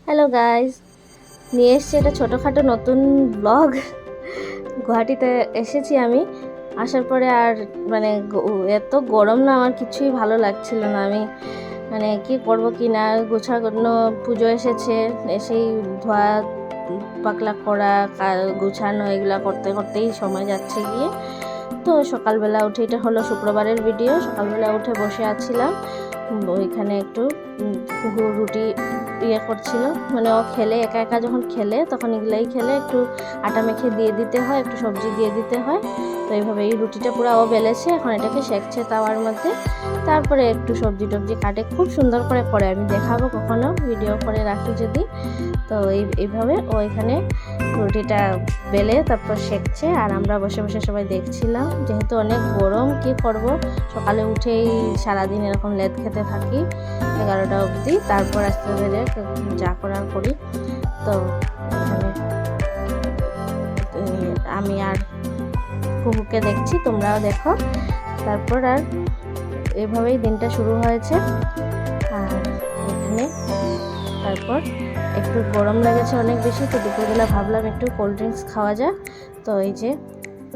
Hello guys, নিয়ে এসছি একটা ছোটোখাটো নতুন ব্লগ। গুয়াহাটিতে এসেছি আমি। আসার পরে আর এত গরম না, আমার কিছুই ভালো লাগছিল না। আমি কি করব কি না, গোছানো পুজো এসেছে, এসেই ধোয়া পাকলা করা গুছানো এগুলা করতে করতেই সময় যাচ্ছে গিয়ে। তো সকালবেলা উঠে, এটা হলো শুক্রবারের ভিডিও, সকালবেলা উঠে বসে আছিলাম ওইখানে একটু রুটি করছিল। ও খেলে, একা একা যখন খেলে তখন এগুলাই খেলে, একটু আটা মেখে দিয়ে দিতে হয়, একটু সবজি দিয়ে দিতে হয়। তো এইভাবে এই রুটিটা পুরো ও বেলেছে, এখন এটাকে সেঁকছে তাওয়ার মধ্যে। তারপরে একটু সবজি টবজি কাটে, খুব সুন্দর করে আমি দেখাবো কখনো, ভিডিও করে রাখি যদি। তো এইভাবে ও এখানে রুটিটা বেলে তারপর সেঁকছে, আর আমরা বসে বসে সবাই দেখছিলাম। যেহেতু অনেক গরম, কি করব, সকালে উঠেই সারাদিন এরকম লেদ খেতে থাকি 11টা অবধি, তারপর আস্তে ধীরে যা করার করি। তো এখানে আমি আর কুকুরকে দেখছি, তোমরাও দেখো। তারপর আর এভাবেই দিনটা শুরু হয়েছে। আর এখানে তারপর একটু গরম লেগেছে অনেক বেশি, তো দুপুরবেলা ভাবলাম একটু কোল্ড ড্রিঙ্কস খাওয়া যাক। তো এই যে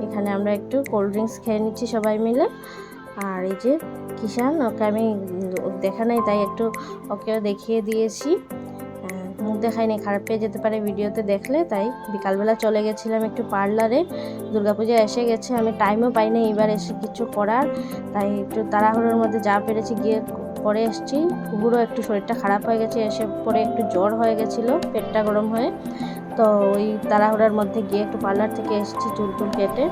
এখানে আমরা একটু কোল্ড ড্রিঙ্কস খেয়ে নিচ্ছি সবাই মিলে। আর এই যে কিষান, ওকে আমি দেখা নাই তাই একটু ওকেও দেখিয়ে দিয়েছি। মুখ দেখাইনি, খারাপ পেয়ে যেতে পারে ভিডিওতে দেখলে, তাই বিকালবেলা চলে গেছিলাম একটু পার্লারে। দুর্গাপূজা এসে গেছে, আমি টাইমও পাইনি এবার এসে কিছু করার, তাই একটু তাড়াহুড়োর মধ্যে যা পেরেছি গিয়ে পরে এসেছি। কুকুরও একটু শরীরটা খারাপ হয়ে গেছে, এসে পরে একটু জ্বর হয়ে গেছিলো, পেটটা গরম হয়ে। তো ওই তাড়াহুড়োর মধ্যে গিয়ে একটু পার্লার থেকে এসেছি চুল টুল কেটে।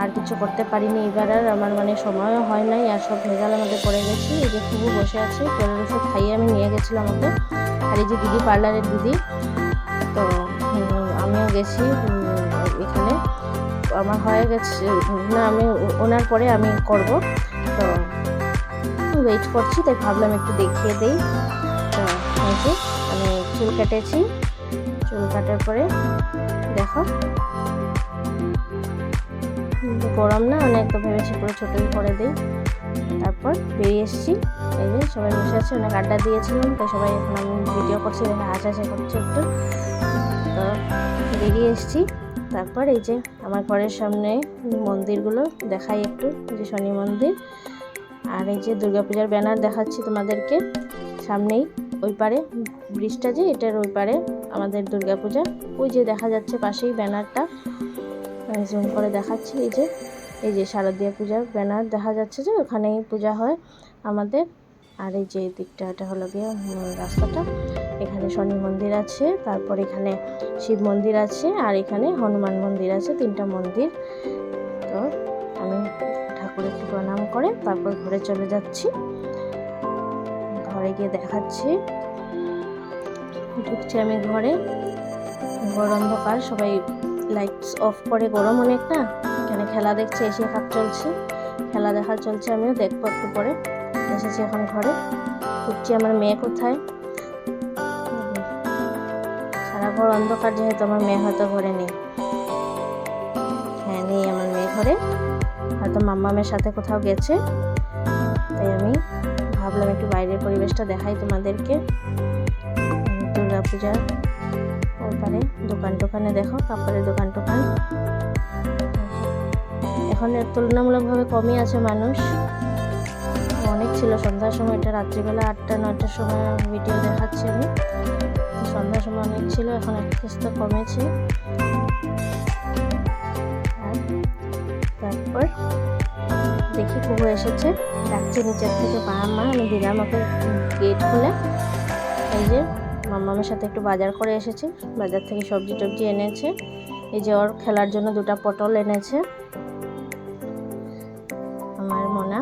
আর কিছু করতে পারিনি এবার, আর আমার সময়ও হয় নাই, আর সব ভেজালের মধ্যে পড়ে গেছি। এই যে খুবই বসে আছে, জ্বরের ওষুধ খাইয়ে আমি নিয়ে গেছিলাম ওকে। আর এই যে দিদি, পার্লারের দিদি, তো আমিও গেছি এখানে। আমার হয়ে গেছে না, আমি ওনার পরে আমি করব, তো ওয়েট করছি, তাই ভাবলাম একটু দেখিয়ে দেই। তো এই যে আমি চুল কেটেছি, চুল কাটার পরে দেখো গরম না অনেক, তো ভেবেছি পুরো ছোটোই করে দিই। তারপর বেরিয়ে এসেছি, এই যে সবাই বসে আছে, অনেক আড্ডা দিয়েছিলাম, তাই সবাই এখন আমি ভিডিও করছি, দেখে হাসাহাসি করছে একটু। তো বেরিয়ে এসেছি। তারপর এই যে আমার ঘরের সামনে মন্দিরগুলো দেখাই একটু, যে শনি মন্দির, আর এই যে দুর্গাপূজার ব্যানার দেখাচ্ছি তোমাদেরকে। সামনেই ওই পারে ব্রিজটা, যে এটার ওই পারে আমাদের দুর্গাপূজা, ওই যে দেখা যাচ্ছে পাশেই ব্যানারটা, জুম করে দেখাচ্ছি। এই যে শারদীয়া পূজার ব্যানার দেখা যাচ্ছে, যে ওখানেই পূজা হয় আমাদের। আর এই যে দিকটা, এটা হলো গিয়ে রাস্তাটা, এখানে শনি মন্দির আছে, তারপর এখানে শিব মন্দির আছে, আর এখানে হনুমান মন্দির আছে, 3টা মন্দির। তো আমি ঠাকুর একটু প্রণাম করে তারপর ঘরে চলে যাচ্ছি। ঘরে গিয়ে দেখাচ্ছি, ঢুকছি আমি ঘরে। ঘর অন্ধকার, সবাই লাইটস অফ করে, গরম অনেক না। এখানে খেলা দেখছে, এশিয়া কাপ চলছে, খেলা দেখা চলছে, আমিও দেখবো একটু পরে। এসেছি এখন ঘরে, ঢুকছি। আমার মেয়ে কোথায়? সারা ঘর অন্ধকার, যেহেতু আমার মেয়ে হয়তো ঘরে নেই। হ্যাঁ, নেই আমার মেয়ে ঘরে, হয়তো মাম্মামের সাথে কোথাও গেছে। তাই আমি ভাবলাম একটু বাইরের পরিবেশটা দেখাই তোমাদেরকে। দুর্গাপূজা ওপারে দোকান টোকানে দেখো, কাপড়ের দোকান টোকান এখন তুলনামূলকভাবে কমই আছে মানুষ, অনেক ছিল সন্ধ্যার সময়। এটা রাত্রিবেলা 8টা-9টার সময় ভিডিও দেখাচ্ছি আমি, সন্ধ্যার সময় অনেক ছিল, এখন একটু কমেছে। আর তারপর দেখি কুকুর এসেছে, ডাকছে নিচের থেকে, মা আমি দিলাম ওকে গেট খুলে। এই যে মাম্মামের সাথে একটু বাজার করে এসেছি, বাজার থেকে সবজি টবজি এনেছে। এই যে ওর খেলার জন্য 2টা পটল এনেছে আমার মোনা।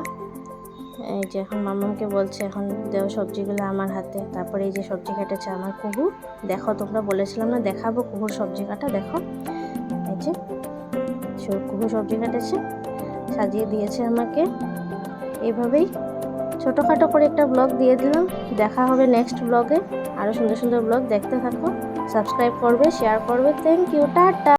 এই যে এখন মাম্মামকে বলছে এখন দেও সবজিগুলো আমার হাতে। তারপরে এই যে সবজি কেটেছে আমার কুকুর, দেখো তোমরা বলেছিলাম না দেখাবো কুকুর সবজি কাটা, দেখো এই যে কুকুর সবজি কাটেছে, সাজিয়ে দিয়েছে আমাকে। এইভাবেই ছোটোখাটো করে একটা ব্লগ দিয়ে দিলাম। দেখা হবে নেক্সট ব্লগে, আরও সুন্দর সুন্দর ব্লগ দেখতে থাকো, সাবস্ক্রাইব করবে, শেয়ার করবে। Thank you, tata.